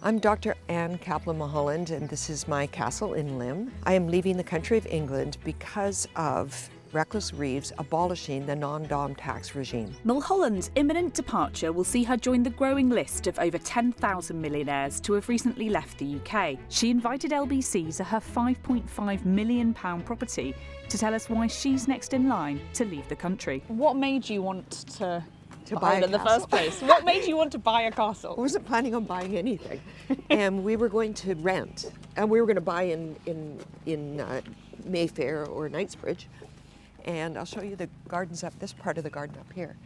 I'm Dr. Ann Kaplan Mulholland, and this is my castle in Lim. I am leaving the country of England because of Rachel Reeves abolishing the non-dom tax regime. Mulholland's imminent departure will see her join the growing list of over 10,000 millionaires to have recently left the UK. She invited LBC to her £5.5 million property to tell us why she's next in line to leave the country. What made you want to buy it in the first place? What made you want to buy a castle? I wasn't planning on buying anything, and we were going to rent, and we were going to buy in Mayfair or Knightsbridge, and I'll show you the gardens up, this part of the garden up here.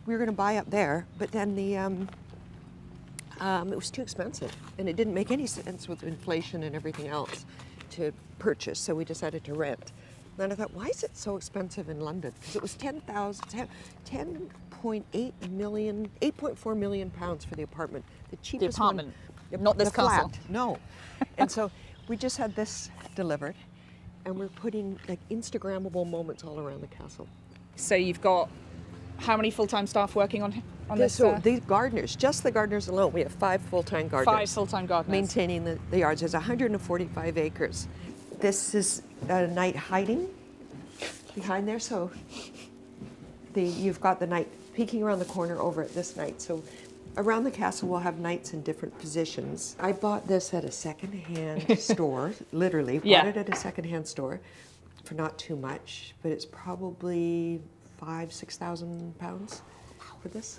We were going to buy up there, but then it was too expensive, and it didn't make any sense with inflation and everything else to purchase, so we decided to rent. Then I thought, why is it so expensive in London? Because it was 8.4 million pounds for the apartment. The cheapest apartment, one, not this the castle. Flat, no. And so we just had this delivered, and we're putting like Instagrammable moments all around the castle. So you've got how many full-time staff working on this? So these gardeners, just the gardeners alone, we have 5 full-time gardeners. 5 full-time gardeners. Maintaining the yards. There's 145 acres. This is a night hiding behind there, so you've got the night peeking around the corner over at this night. So around the castle we'll have nights in different positions. I bought this at a secondhand store, literally. Bought it at a secondhand store for not too much, but it's probably £6,000 for this.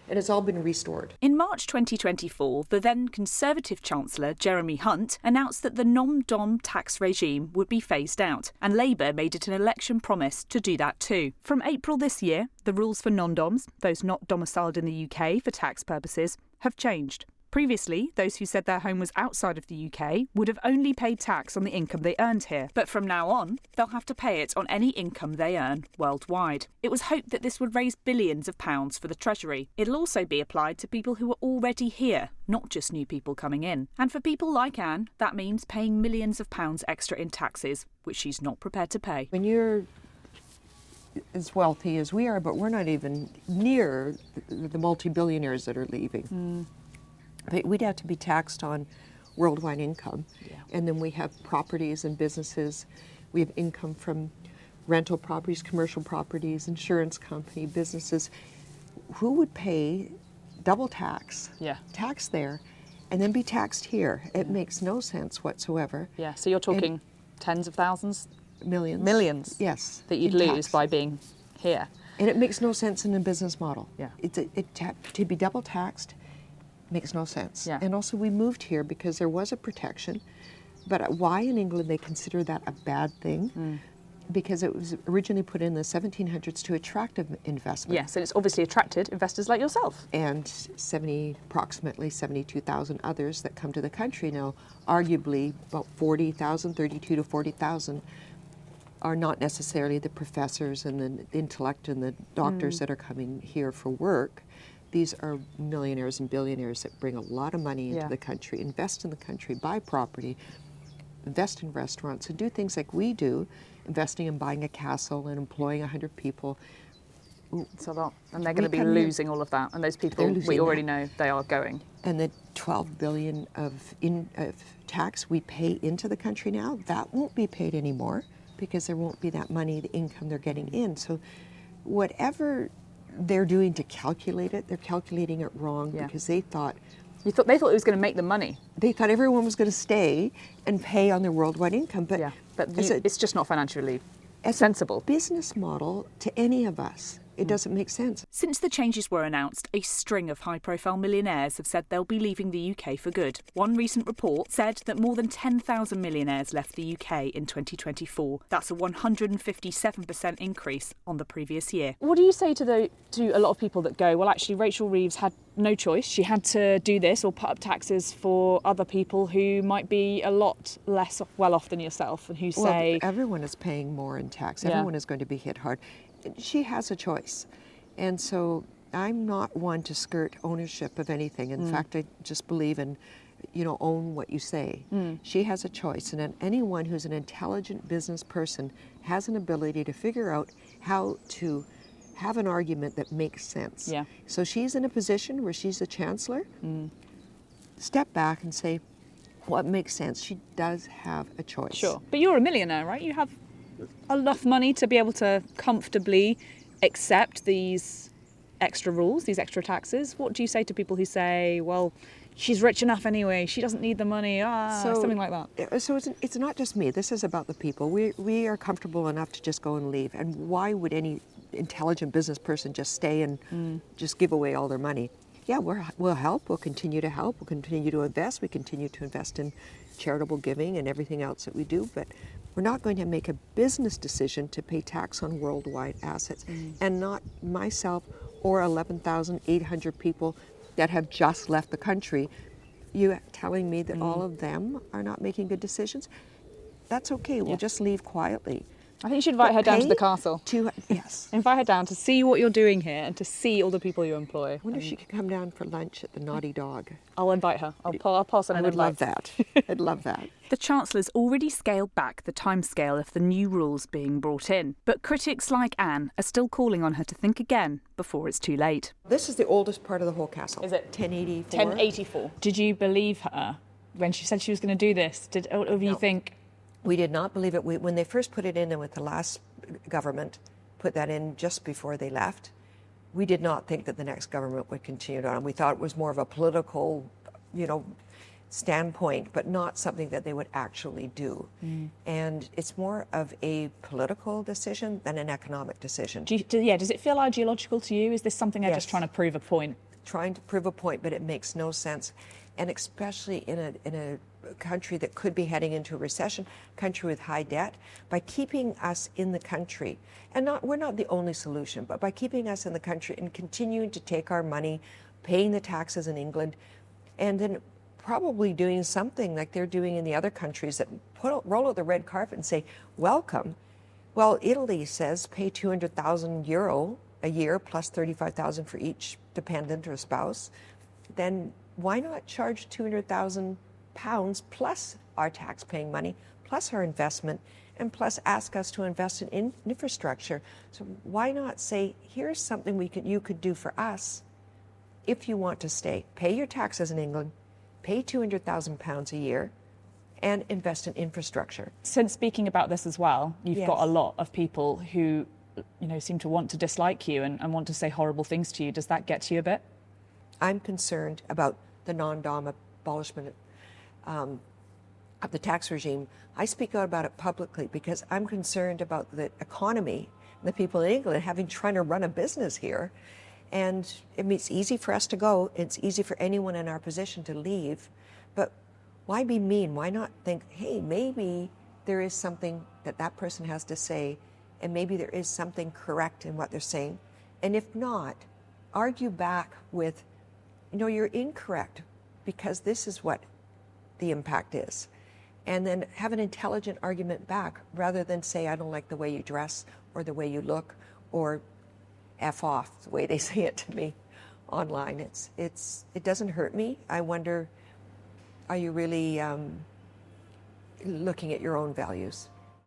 And it's all been restored. In March 2024, the then Conservative Chancellor Jeremy Hunt announced that the non-dom tax regime would be phased out, and Labour made it an election promise to do that too. From April this year, the rules for non-doms, those not domiciled in the UK for tax purposes, have changed. Previously, those who said their home was outside of the UK would have only paid tax on the income they earned here. But from now on, they'll have to pay it on any income they earn worldwide. It was hoped that this would raise billions of pounds for the Treasury. It'll also be applied to people who are already here, not just new people coming in. And for people like Anne, that means paying millions of pounds extra in taxes, which she's not prepared to pay. When you're as wealthy as we are, but we're not even near the multi-billionaires that are leaving. We'd have to be taxed on worldwide income. And then we have properties and businesses. We have income from rental properties, commercial properties, insurance company, businesses. Who would pay double tax there, and then be taxed here? It makes no sense whatsoever. Yeah, so you're talking tens of thousands? Millions. Millions? Yes. That you'd lose by being here. And it makes no sense in a business model. Yeah. To be double taxed makes no sense. Yeah. And also we moved here because there was a protection, but why in England they consider that a bad thing? Because it was originally put in the 1700s to attract investment. Yes, and it's obviously attracted investors like yourself. And approximately 72,000 others that come to the country now. Arguably about 40,000, 32 to 40,000 are not necessarily the professors and the intellect and the doctors that are coming here for work. These are millionaires and billionaires that bring a lot of money into the country, invest in the country, buy property, invest in restaurants, and do things like we do, investing in buying a castle and employing 100 people. It's a lot. And they're going to be losing all of that. And those people, we already know they are going. And the 12 billion of tax we pay into the country now, that won't be paid anymore because there won't be that money, the income they're getting in. So whatever they're doing to calculate it, they're calculating it wrong because they thought they thought it was going to make them money. They thought everyone was going to stay and pay on their worldwide income, but it's just not financially sensible. Business model to any of us, it doesn't make sense. Since the changes were announced, a string of high-profile millionaires have said they'll be leaving the UK for good. One recent report said that more than 10,000 millionaires left the UK in 2024. That's a 157% increase on the previous year. What do you say to a lot of people that go, well, actually, Rachel Reeves had no choice. She had to do this or put up taxes for other people who might be a lot less well off than yourself, and who say... Well, everyone is paying more in tax. Everyone is going to be hit hard. She has a choice. And so I'm not one to skirt ownership of anything. In fact, I just believe in, own what you say. She has a choice. And anyone who's an intelligent business person has an ability to figure out how to have an argument that makes sense. Yeah. So she's in a position where she's the chancellor. step back and say, what makes sense? She does have a choice. Sure. But you're a millionaire, right? You have enough money to be able to comfortably accept these extra rules, these extra taxes. What do you say to people who say, well, she's rich enough anyway, she doesn't need the money, something like that? So it's not just me. This is about the people. We are comfortable enough to just go and leave. And why would any intelligent business person just stay and just give away all their money? Yeah, we'll help. We'll continue to help. We'll continue to invest. We continue to invest in charitable giving and everything else that we do. But we're not going to make a business decision to pay tax on worldwide assets. And not myself or 11,800 people that have just left the country. You telling me that all of them are not making good decisions? That's okay. We'll just leave quietly. I think you should invite her down to the castle. Yes. Invite her down to see what you're doing here and to see all the people you employ. I wonder if she could come down for lunch at the Naughty Dog. I'll invite her. I'll pass on I an would invite. love that. I'd love that. The Chancellor's already scaled back the timescale of the new rules being brought in, but critics like Anne are still calling on her to think again before it's too late. This is the oldest part of the whole castle. Is it? 1084. 1084. Did you believe her when she said she was going to do this? Or do you think... We did not believe it. When they first put it in, and with the last government put that in just before they left, we did not think that the next government would continue it on. We thought it was more of a political, standpoint, but not something that they would actually do. And it's more of a political decision than an economic decision. Does it feel ideological to you? Is this something they're just trying to prove a point? Trying to prove a point, but it makes no sense. And especially in a country that could be heading into a recession, country with high debt, by keeping us in the country, and we're not the only solution, but by keeping us in the country and continuing to take our money, paying the taxes in England, and then probably doing something like they're doing in the other countries that roll out the red carpet and say, welcome. Well, Italy says pay €200,000 a year plus 35,000 for each dependent or spouse. Then why not charge £200,000 plus our tax-paying money, plus our investment, and plus ask us to invest in infrastructure? So why not say, here's something you could do for us if you want to stay. Pay your taxes in England, pay £200,000 a year, and invest in infrastructure. Since speaking about this as well, you've got a lot of people who, seem to want to dislike you and want to say horrible things to you. Does that get to you a bit? I'm concerned about the non-dom abolishment of the tax regime. I speak out about it publicly because I'm concerned about the economy, the people in England trying to run a business here. And it's easy for us to go. It's easy for anyone in our position to leave. But why be mean? Why not think, hey, maybe there is something that person has to say, and maybe there is something correct in what they're saying. And if not, argue back with, you're incorrect because this is what the impact is. And then have an intelligent argument back rather than say, I don't like the way you dress or the way you look or F off, the way they say it to me online. It doesn't hurt me. I wonder, are you really looking at your own values?